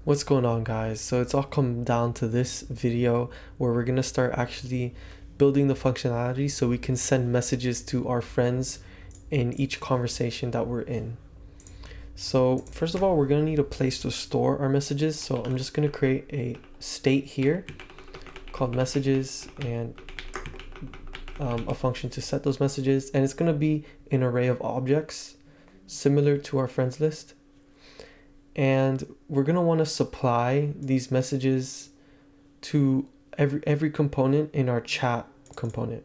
What's going on, guys? So it's all come down to this video where we're gonna start actually building the functionality so we can send messages to our friends in each conversation that we're in. So first of all, we're gonna need a place to store our messages. So I'm just gonna create a state here called messages and a function to set those messages, and it's gonna be an array of objects similar to our friends list. And we're gonna want to supply these messages to every component in our chat component.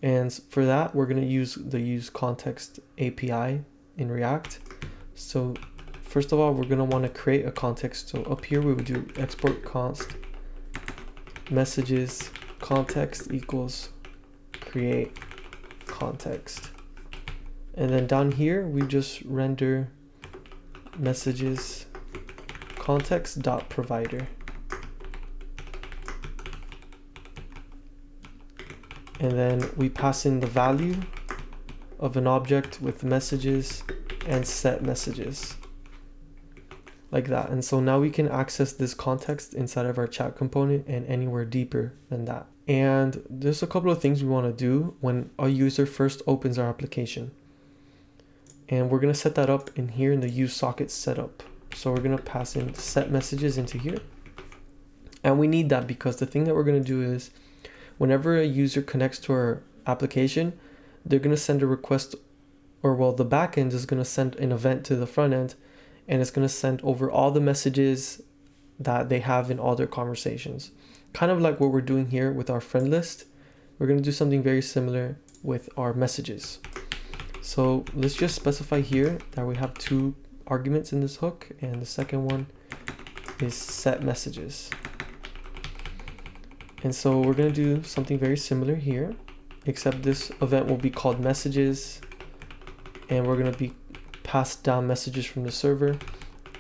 And for that, we're gonna use the useContext API in React. So first of all, we're gonna want to create a context. So up here, we would do export const messages context equals create context. And then down here, we just render messages context.provider. And then we pass in the value of an object with messages and set messages like that. And so now we can access this context inside of our chat component and anywhere deeper than that. And there's a couple of things we want to do when a user first opens our application. And we're going to set that up in here in the useSocket setup. So we're going to pass in set messages into here. And we need that because the thing that we're going to do is whenever a user connects to our application, they're going to send a request, or well, the backend is going to send an event to the front end, and it's going to send over all the messages that they have in all their conversations. Kind of like what we're doing here with our friend list. We're going to do something very similar with our messages. So let's just specify here that we have two arguments in this hook, and the second one is set messages. And so we're going to do something very similar here, except this event will be called messages, and we're going to be passed down messages from the server,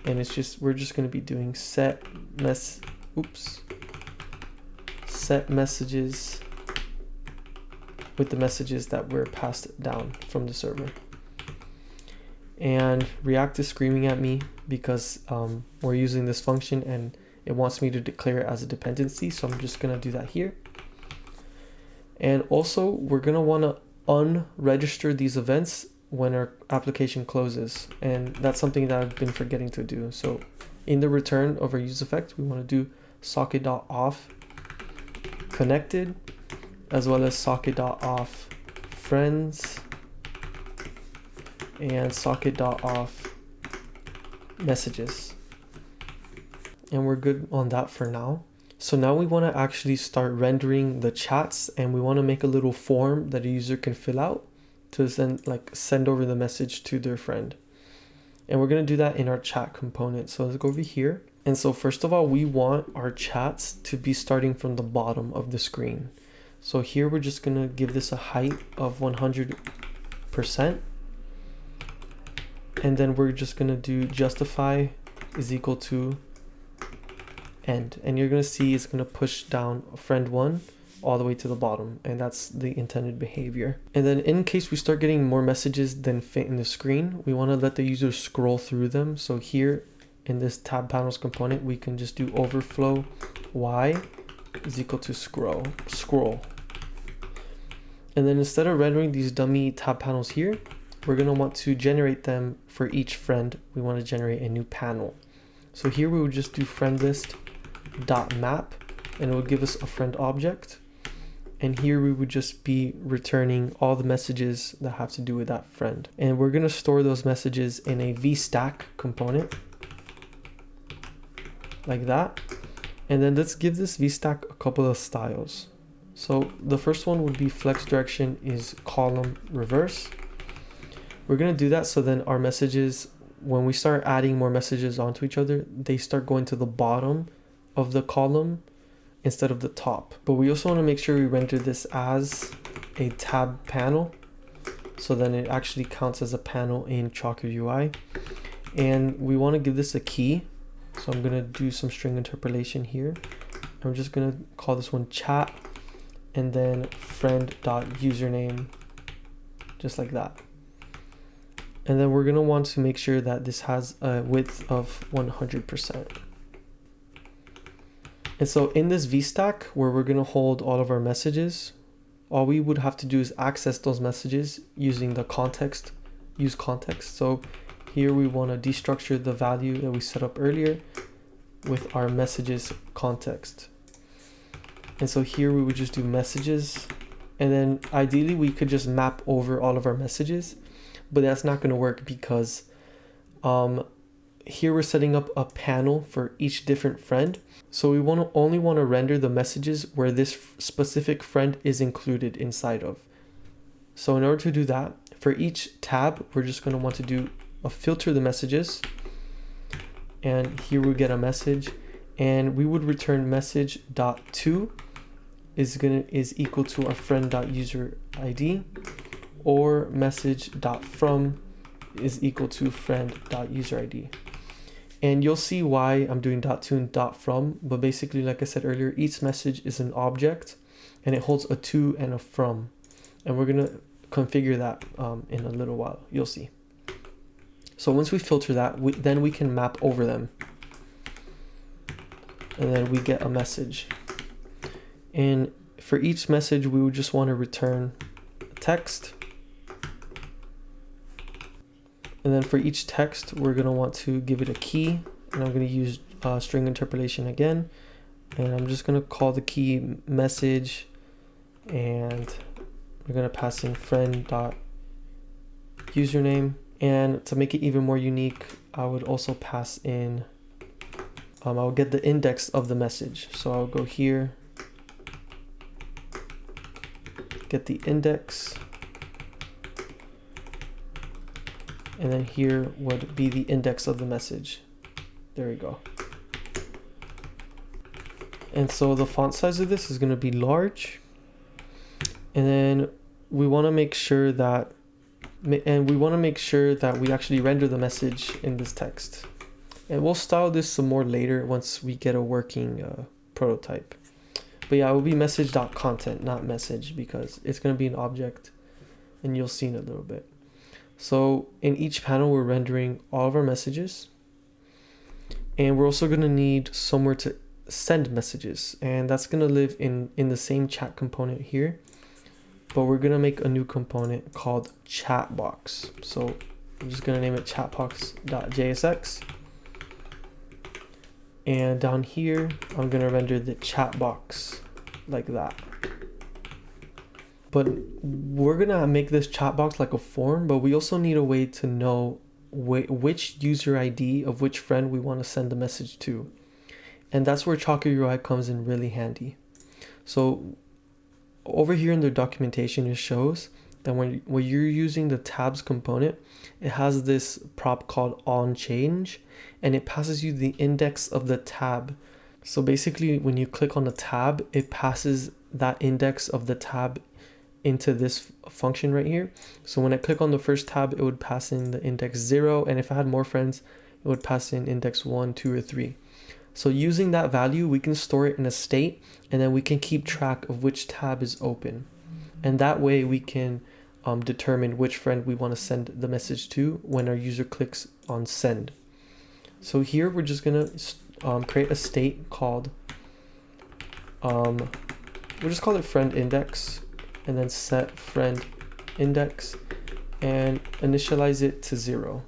and we're just going to be doing set messages with the messages that were passed down from the server. And React is screaming at me because we're using this function and it wants me to declare it as a dependency. So I'm just going to do that here. And also we're going to want to unregister these events when our application closes. And that's something that I've been forgetting to do. So in the return of our use effect, we want to do socket.off connected, as well as socket.off friends and socket.off messages. And we're good on that for now. So now we want to actually start rendering the chats, and we want to make a little form that a user can fill out to send over the message to their friend. And we're going to do that in our chat component. So let's go over here. And so first of all, we want our chats to be starting from the bottom of the screen. So here we're just going to give this a height of 100%. And then we're just going to do justify is equal to end. And you're going to see it's going to push down friend one all the way to the bottom. And that's the intended behavior. And then in case we start getting more messages than fit in the screen, we want to let the user scroll through them. So here in this tab panels component, we can just do overflow y is equal to scroll. And then instead of rendering these dummy tab panels here, we're going to want to generate them for each friend. We want to generate a new panel. So here we would just do friend list dot map, and it would give us a friend object. And here we would just be returning all the messages that have to do with that friend. And we're going to store those messages in a vstack component like that. And then let's give this vstack a couple of styles. So the first one would be flex direction is column reverse. We're going to do that so then our messages, when we start adding more messages onto each other, they start going to the bottom of the column instead of the top. But we also want to make sure we render this as a tab panel, so then it actually counts as a panel in chakra-ui. And we want to give this a key. So I'm going to do some string interpolation here. I'm just going to call this one chat, and then friend.username, just like that. And then we're going to want to make sure that this has a width of 100%. And so in this VStack where we're going to hold all of our messages, all we would have to do is access those messages using the context, use context. So here we want to destructure the value that we set up earlier with our messages context. And so here we would just do messages, and then ideally we could just map over all of our messages, but that's not going to work because here we're setting up a panel for each different friend. So we only want to render the messages where this specific friend is included inside of. So in order to do that, for each tab, we're just going to want to do a filter the messages. And here we get a message, and we would return message.to is equal to our friend.user ID, or message.from is equal to friend.user ID. And you'll see why I'm doing .to and .from, but basically, like I said earlier, each message is an object and it holds a to and a from. And we're gonna configure that in a little while, you'll see. So once we filter that, then we can map over them. And then we get a message. And for each message, we would just want to return text. And then for each text, we're going to want to give it a key. And I'm going to use string interpolation again. And I'm just going to call the key message. And we're going to pass in friend.username. And to make it even more unique, I would also pass in, I'll get the index of the message. So I'll go here, get the index. And then here would be the index of the message. There we go. And so the font size of this is going to be large. And then we want to make sure that we actually render the message in this text. And we'll style this some more later once we get a working prototype. But yeah, it will be message.content, not message, because it's going to be an object, and you'll see in a little bit. So in each panel, we're rendering all of our messages. And we're also going to need somewhere to send messages. And that's going to live in the same chat component here. But we're going to make a new component called chatbox. So I'm just going to name it chatbox.jsx. And down here, I'm going to render the chatbox like that. But we're going to make this chatbox like a form, but we also need a way to know which user ID of which friend we want to send the message to. And that's where chakra-ui comes in really handy. So over here in the documentation, it shows that when you're using the tabs component, it has this prop called onChange, and it passes you the index of the tab. So basically, when you click on the tab, it passes that index of the tab into this function right here. So when I click on the first tab, it would pass in the index 0, and if I had more friends, it would pass in index 1, 2, or 3. So using that value, we can store it in a state, and then we can keep track of which tab is open. And that way we can determine which friend we want to send the message to when our user clicks on send. So here we're just going to create a state called, we'll just call it friend index, and then set friend index and initialize it to 0.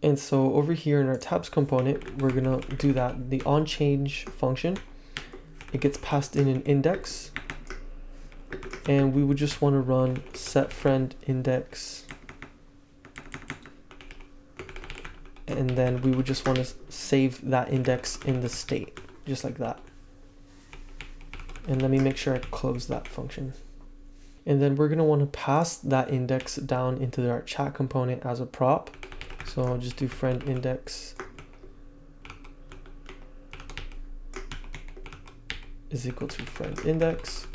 And so over here in our tabs component, we're going to do that. The onChange function, it gets passed in an index, and we would just want to run set friend index, and then we would just want to save that index in the state, just like that. And let me make sure I close that function. And then we're going to want to pass that index down into our chat component as a prop. So I'll just do friend index is equal to friend index.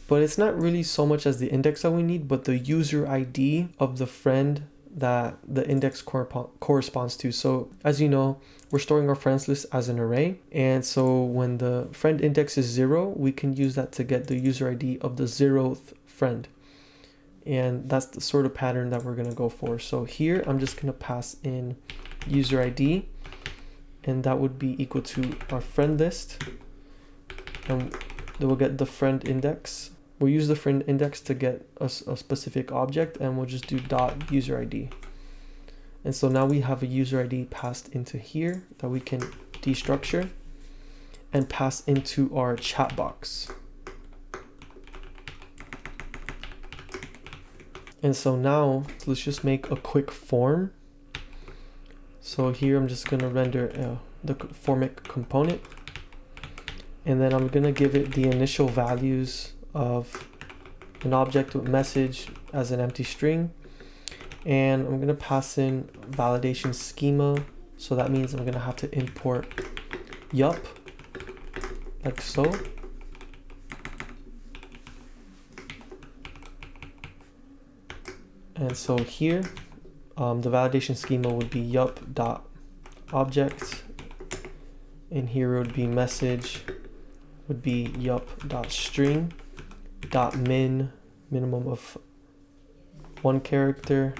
But it's not really so much as the index that we need, but the user ID of the friend that the index corresponds to. So as you know, we're storing our friends list as an array. And so when the friend index is 0, we can use that to get the user ID of the 0th friend. And that's the sort of pattern that we're going to go for. So here, I'm just going to pass in user ID, and that would be equal to our friend list. and then we'll get the friend index. We'll use the friend index to get a specific object, and we'll just do dot user ID. And so now we have a user ID passed into here that we can destructure and pass into our chat box. And so now let's just make a quick form. So here I'm just gonna render the formic component, and then I'm gonna give it the initial values of an object with message as an empty string, and I'm gonna pass in validation schema. So that means I'm gonna have to import yup, like so. And so here, the validation schema would be yup.object, and here would be message would be yup.string, minimum of 1 character,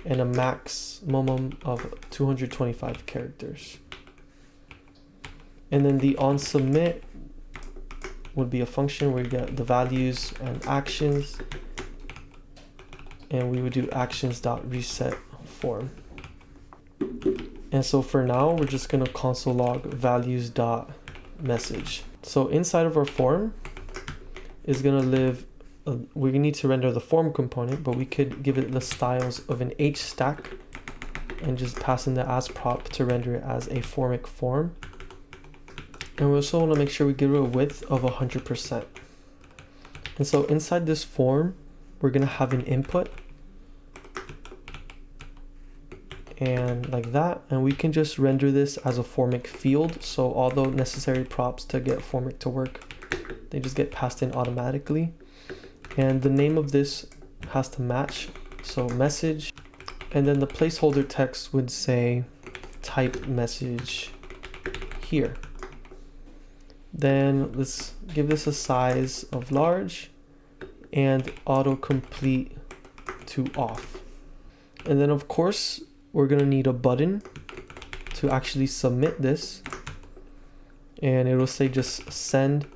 and a maximum of 225 characters. And then the onSubmit would be a function where you get the values and actions, and we would do actions.reset form. And so for now, we're just gonna console log values.message. So inside of our form is gonna live, we need to render the form component, but we could give it the styles of an H stack and just pass in the as prop to render it as a formic form. And we also wanna make sure we give it a width of 100%. And so inside this form, we're gonna have an input and like that, and we can just render this as a formic field. So all the necessary props to get formic to work, they just get passed in automatically. And the name of this has to match, so message, and then the placeholder text would say type message here. Then let's give this a size of large and autocomplete to off. And then of course, we're gonna need a button to actually submit this, and it will say just send,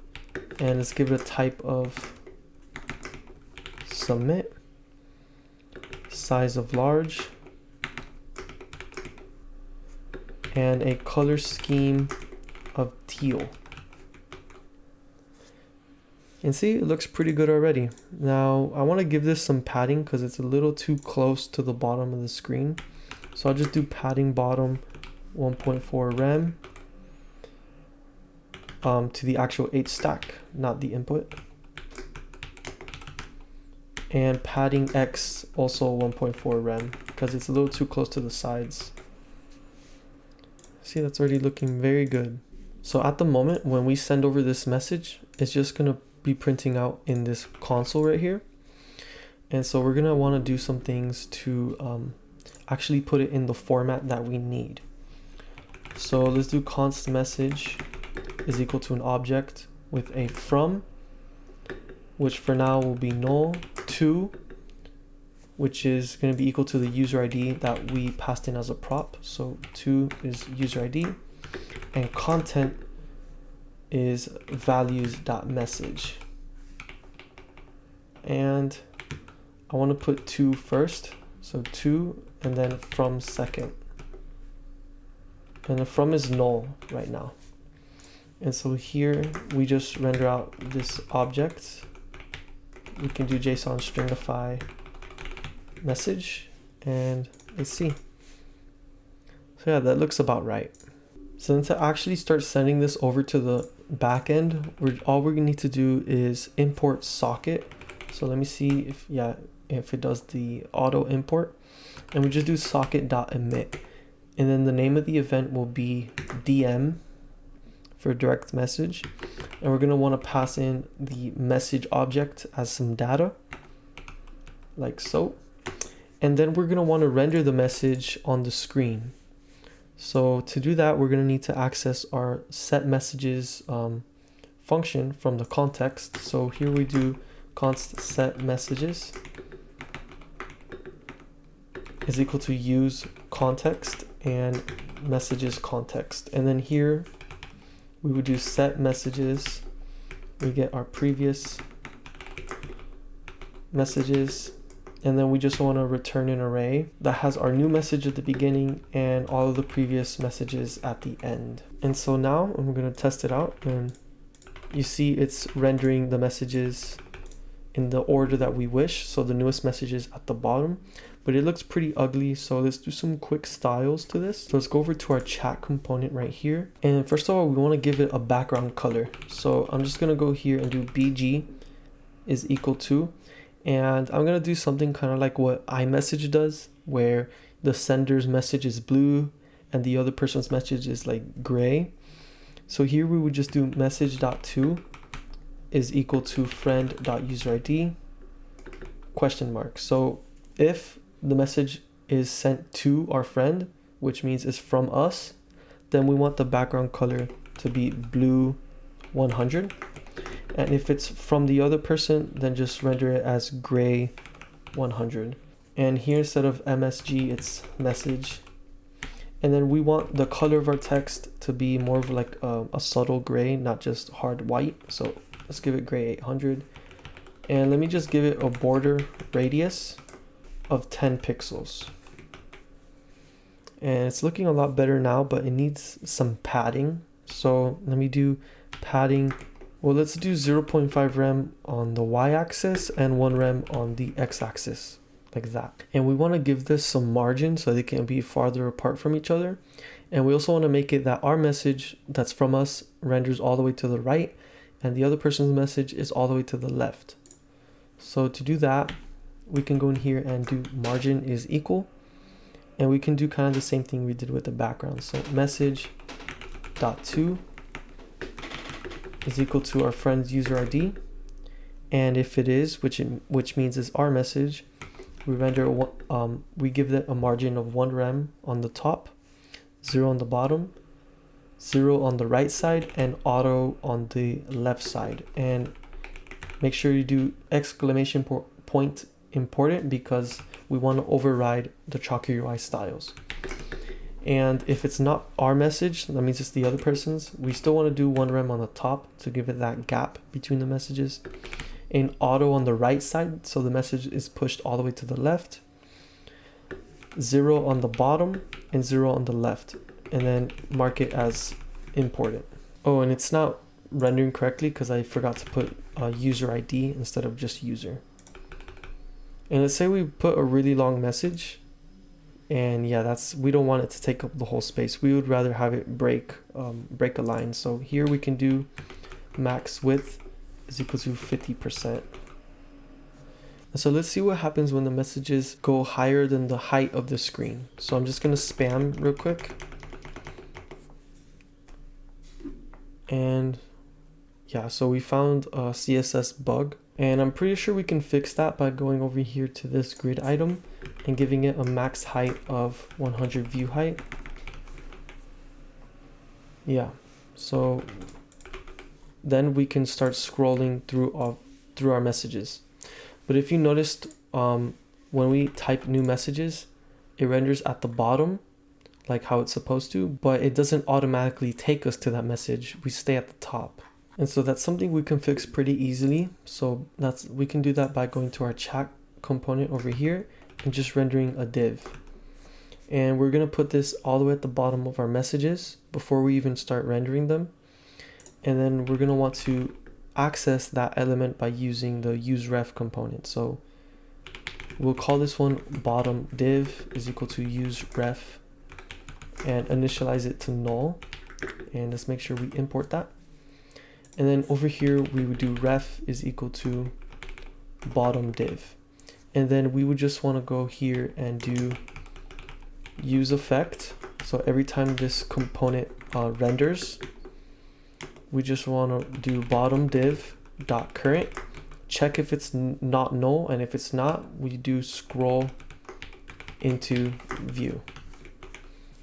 and let's give it a type of submit, size of large, and a color scheme of teal. And see, it looks pretty good already. Now I want to give this some padding because it's a little too close to the bottom of the screen. So I'll just do padding bottom 1.4 rem to the actual H stack, not the input. And padding X also 1.4 rem because it's a little too close to the sides. See, that's already looking very good. So at the moment, when we send over this message, it's just gonna be printing out in this console right here. And so we're gonna wanna do some things to actually put it in the format that we need. So let's do const message is equal to an object with a from, which for now will be null, to, which is going to be equal to the user ID that we passed in as a prop. So to is user ID, and content is values.message. And I want to put to first, so to, and then from second. And the from is null right now. And so here we just render out this object. We can do JSON stringify message, and let's see. So yeah, that looks about right. So then to actually start sending this over to the backend, all we're gonna need to do is import socket. So let me see if it does the auto import, and we just do socket.emit, and then the name of the event will be DM for direct message, and we're gonna want to pass in the message object as some data, like so, and then we're gonna want to render the message on the screen. So to do that, we're gonna need to access our set messages function from the context. So here we do const set messages is equal to use context and messages context, and then here we would do set messages we get our previous messages, and then we just want to return an array that has our new message at the beginning and all of the previous messages at the end. And so now I'm going to test it out, and you see it's rendering the messages in the order that we wish. So the newest message is at the bottom, but it looks pretty ugly. So let's do some quick styles to this. So let's go over to our chat component right here. And first of all, we want to give it a background color. So I'm just going to go here and do BG is equal to, and I'm going to do something kind of like what iMessage does, where the sender's message is blue and the other person's message is like gray. So here we would just do message.to is equal to friend.userid question mark. So if the message is sent to our friend, which means it's from us, then we want the background color to be blue 100. And if it's from the other person, then just render it as gray 100. And here instead of MSG, it's message. And then we want the color of our text to be more of like a subtle gray, not just hard white. So let's give it gray 800. And let me just give it a border radius of 10 pixels. And it's looking a lot better now, but it needs some padding. So let me do padding. Well, let's do 0.5 rem on the y-axis and 1 rem on the x-axis, like that. And we want to give this some margin so they can be farther apart from each other. And we also want to make it that our message that's from us renders all the way to the right, and the other person's message is all the way to the left. So to do that, we can go in here and do margin is equal, and we can do kind of the same thing we did with the background. So message.to is equal to our friend's user ID, and if it is, which means it's our message, we render we give it a margin of 1 rem on the top, 0 on the bottom, 0 on the right side, and auto on the left side. And make sure you do exclamation point important, because we want to override the chakra-ui styles. And if it's not our message, that means it's the other person's, we still want to do 1 rem on the top to give it that gap between the messages, and auto on the right side so the message is pushed all the way to the left, 0 on the bottom and 0 on the left, and then mark it as important. Oh, and it's not rendering correctly because I forgot to put user ID instead of just user. And let's say we put a really long message, and yeah, we don't want it to take up the whole space. We would rather have it break a line. So here we can do max width is equal to 50%. So let's see what happens when the messages go higher than the height of the screen. So I'm just going to spam real quick. And yeah, so we found a CSS bug, and I'm pretty sure we can fix that by going over here to this grid item and giving it a max height of 100 view height. Yeah, so then we can start scrolling through our messages. But if you noticed, when we type new messages, it renders at the bottom like how it's supposed to, but it doesn't automatically take us to that message. We stay at the top. And so that's something we can fix pretty easily. So we can do that by going to our chat component over here and just rendering a div. And we're going to put this all the way at the bottom of our messages before we even start rendering them. And then we're going to want to access that element by using the useRef component. So we'll call this one bottom div is equal to useRef and initialize it to null. And let's make sure we import that. And then over here, we would do ref is equal to bottom div. And then we would just want to go here and do use effect. So every time this component renders, we just want to do bottom div dot current, check if it's not null, and if it's not, we do scroll into view.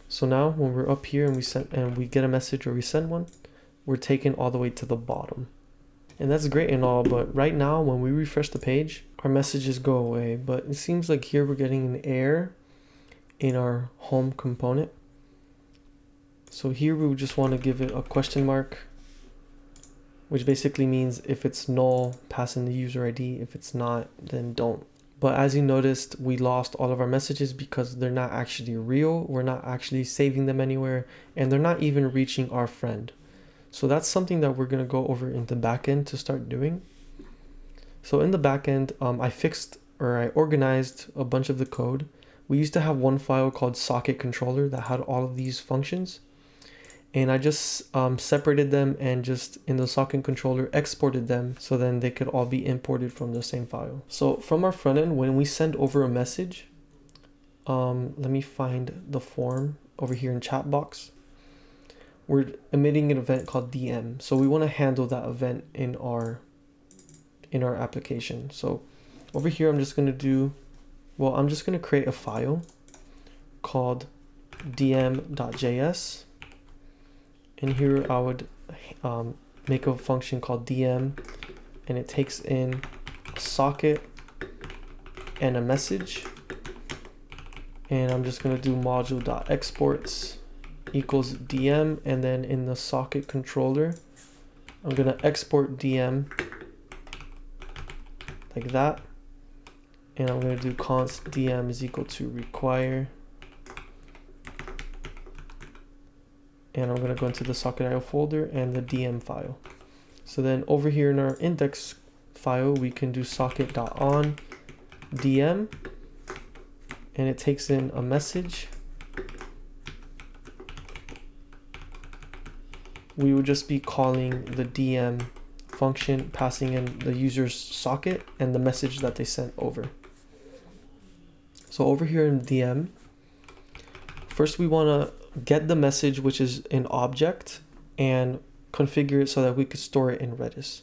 So now when we're up here and we get a message or we send one, we're taken all the way to the bottom. And that's great and all, but right now when we refresh the page, our messages go away. But it seems like here we're getting an error in our home component. So here we would just want to give it a question mark which basically means if it's null, pass in the user ID. If it's not, then don't. But as you noticed, we lost all of our messages because they're not actually real. We're not actually saving them anywhere, and they're not even reaching our friend. So that's something that we're going to go over in the backend to start doing. So in the backend, I organized a bunch of the code. We used to have one file called socket controller that had all of these functions. And I just separated them and just in the socket controller exported them so then they could all be imported from the same file. So from our front end, when we send over a message, let me find the form over here in chat box. We're emitting an event called DM. So we want to handle that event in our application. So over here, I'm just going to create a file called dm.js. And here I would make a function called DM, and it takes in a socket and a message. And I'm just going to do module.exports equals DM, and then in the socket controller, I'm going to export DM like that. And I'm going to do const DM is equal to require. And I'm going to go into the SocketIO folder and the DM file. So then over here in our index file, we can do socket.on DM, and it takes in a message. We would just be calling the DM function, passing in the user's socket and the message that they sent over. So over here in DM, first we want to get the message, which is an object, and configure it so that we could store it in Redis.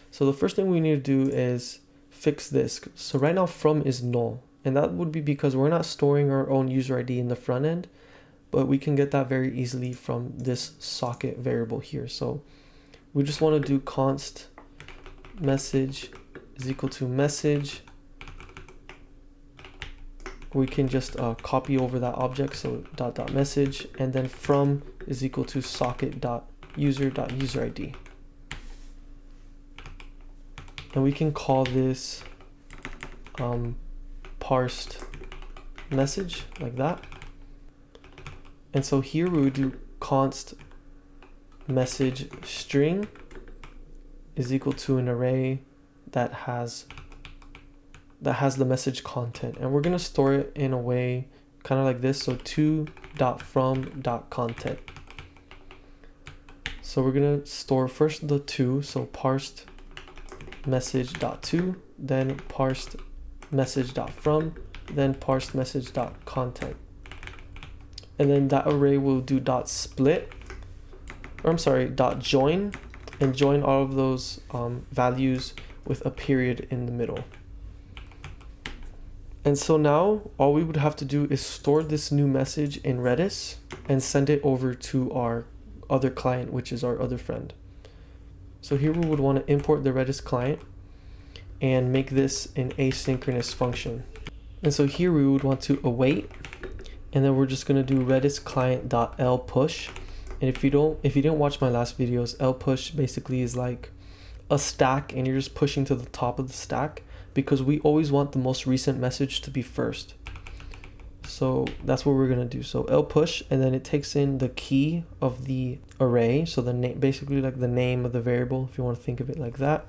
So the first thing we need to do is fix this. So right now from is null, and that would be because we're not storing our own user ID in the front end, but we can get that very easily from this socket variable here. So we just want to do const message is equal to message. We can just copy over that object, so .message, and then from is equal to socket.user.userid. And we can call this parsed message like that. And so here we would do const message string is equal to an array that has the message content, and we're going to store it in a way kind of like this, so to.from.content. So we're going to store first the to, so parsed message.to, then parsed message.from, then parsed message.content. And then that array will do .join, and join all of those values with a period in the middle. And so now all we would have to do is store this new message in Redis and send it over to our other client, which is our other friend. So here we would want to import the Redis client and make this an asynchronous function. And so here we would want to await, and then we're just going to do Redis client.lpush. And if you didn't watch my last videos, lpush basically is like a stack, and you're just pushing to the top of the stack, because we always want the most recent message to be first. So that's what we're going to do. So lpush, and then it takes in the key of the array, so the name, basically like the name of the variable, if you want to think of it like that.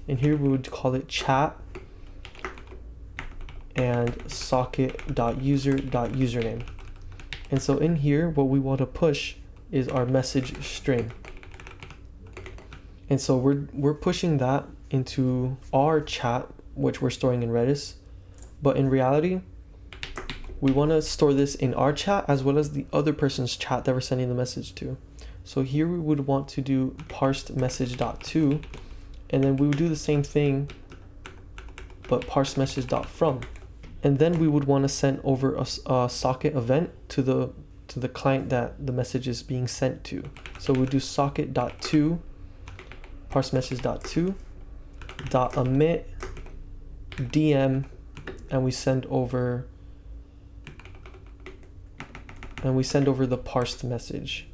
And here we would call it chat and socket.user.username. And so in here, what we want to push is our message string. And so we're pushing that into our chat, which we're storing in Redis. But in reality, we want to store this in our chat as well as the other person's chat that we're sending the message to. So here we would want to do parsed message.to, and then we would do the same thing, but parsed message.from. And then we would want to send over a socket event to the client that the message is being sent to. So we do socket.to, parsed message.to, .emit DM, and we send over the parsed message.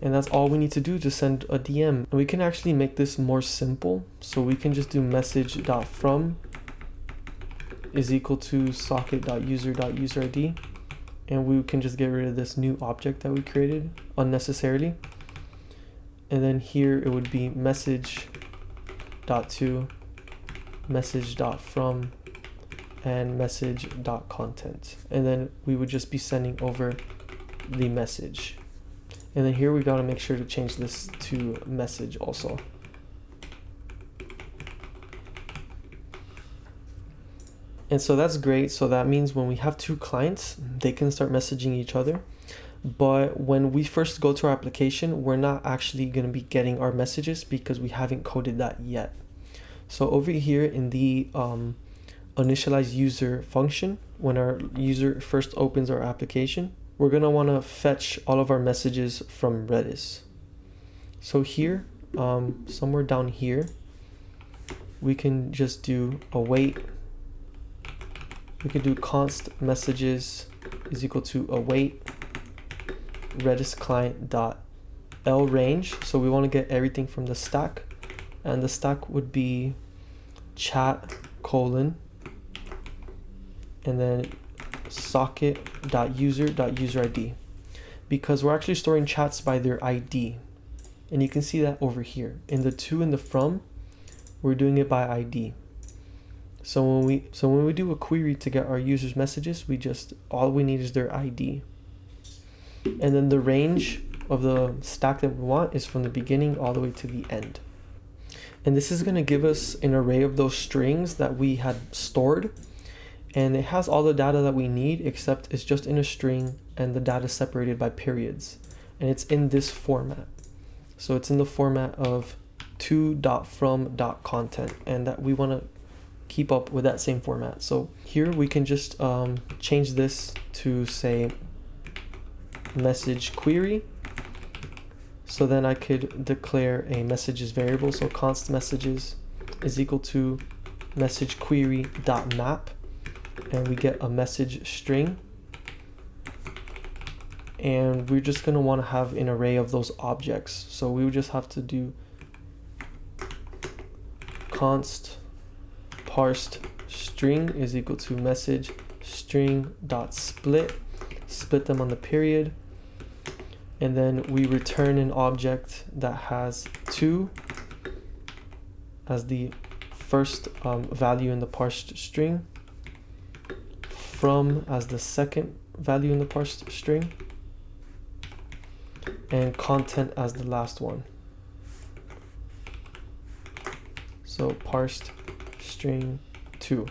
And that's all we need to do to send a DM. And we can actually make this more simple. So we can just do message.from is equal to socket.user.userid. And we can just get rid of this new object that we created unnecessarily. And then here it would be message.to, message.from, and message.content. And then we would just be sending over the message. And then here we gotta make sure to change this to message also. And so that's great. So that means when we have two clients, they can start messaging each other. But when we first go to our application, we're not actually going to be getting our messages because we haven't coded that yet. So over here in the initialize user function, when our user first opens our application, we're going to want to fetch all of our messages from Redis. So here, somewhere down here, we can just do await. We can do const messages is equal to await Redis client dot L range. So we want to get everything from the stack, and the stack would be chat : and then socket.user.userid, because we're actually storing chats by their ID, and you can see that over here in the to and the from, we're doing it by ID. So when we do a query to get our users' messages, all we need is their ID. And then the range of the stack that we want is from the beginning all the way to the end. And this is going to give us an array of those strings that we had stored. And it has all the data that we need, except it's just in a string and the data is separated by periods. And it's in this format. So it's in the format of to.from.content, and that we want to keep up with that same format. So here we can just change this to say message query. So then I could declare a messages variable. So const messages is equal to message query dot map, and we get a message string. And we're just going to want to have an array of those objects. So we would just have to do const parsed string is equal to message string dot split them on the period, and then we return an object that has to as the first value in the parsed string, from as the second value in the parsed string, and content as the last one. So parsed string 2.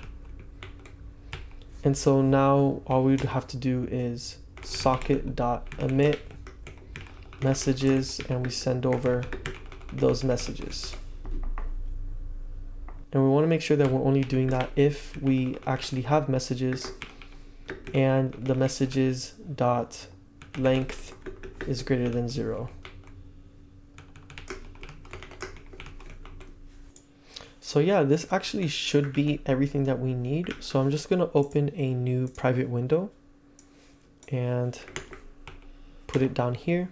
And so now all we'd have to do is socket.emit messages, and we send over those messages. And we want to make sure that we're only doing that if we actually have messages and the messages dot length is greater than 0. So yeah, this actually should be everything that we need. So I'm just going to open a new private window and put it down here.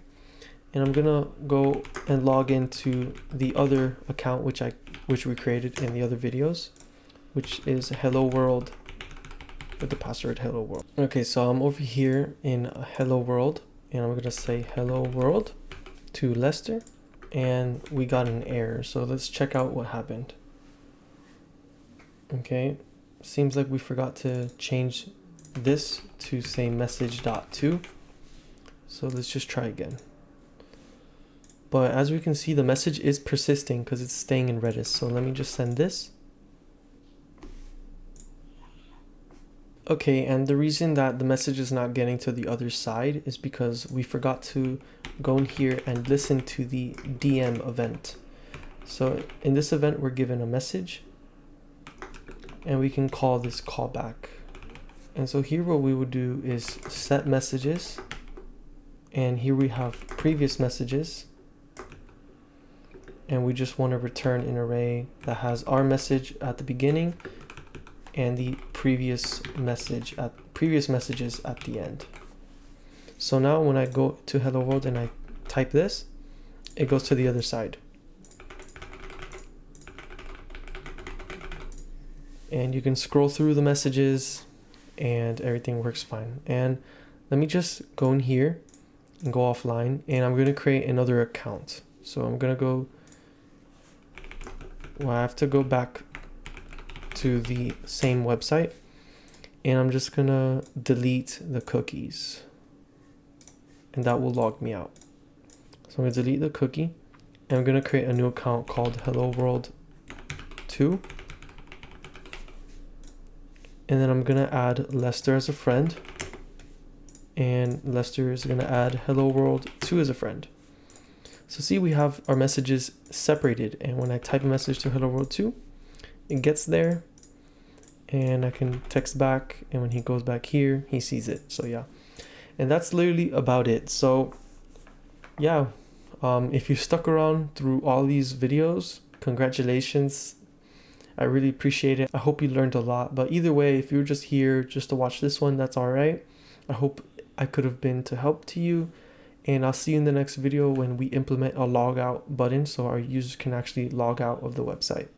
And I'm going to go and log into the other account which we created in the other videos, which is hello world with the password hello world. Okay, so I'm over here in hello world, and I'm going to say hello world to Lester, and we got an error. So let's check out what happened. Okay, seems like we forgot to change this to say message.to. So let's just try again. But as we can see, the message is persisting because it's staying in Redis. So let me just send this. Okay, and the reason that the message is not getting to the other side is because we forgot to go in here and listen to the DM event. So in this event, we're given a message, and we can call this callback. And so here what we would do is set messages, and here we have previous messages, and we just want to return an array that has our message at the beginning and the previous messages at the end. So now when I go to hello world and I type this, it goes to the other side. And you can scroll through the messages and everything works fine. And let me just go in here and go offline, and I'm going to create another account. So I'm going to go, well, I have to go back to the same website, and I'm just going to delete the cookies, and that will log me out. So I'm going to delete the cookie, and I'm going to create a new account called Hello World 2. And then I'm gonna add Lester as a friend, and Lester is gonna add Hello World 2 as a friend. So see, we have our messages separated, and when I type a message to Hello World 2, it gets there, and I can text back, and when he goes back here, he sees it. So yeah, and that's literally about it. So yeah, if you stuck around through all these videos, congratulations. I really appreciate it. I hope you learned a lot, but either way, if you're just here just to watch this one, that's all right. I hope I could have been to help to you, and I'll see you in the next video when we implement a log out button so our users can actually log out of the website.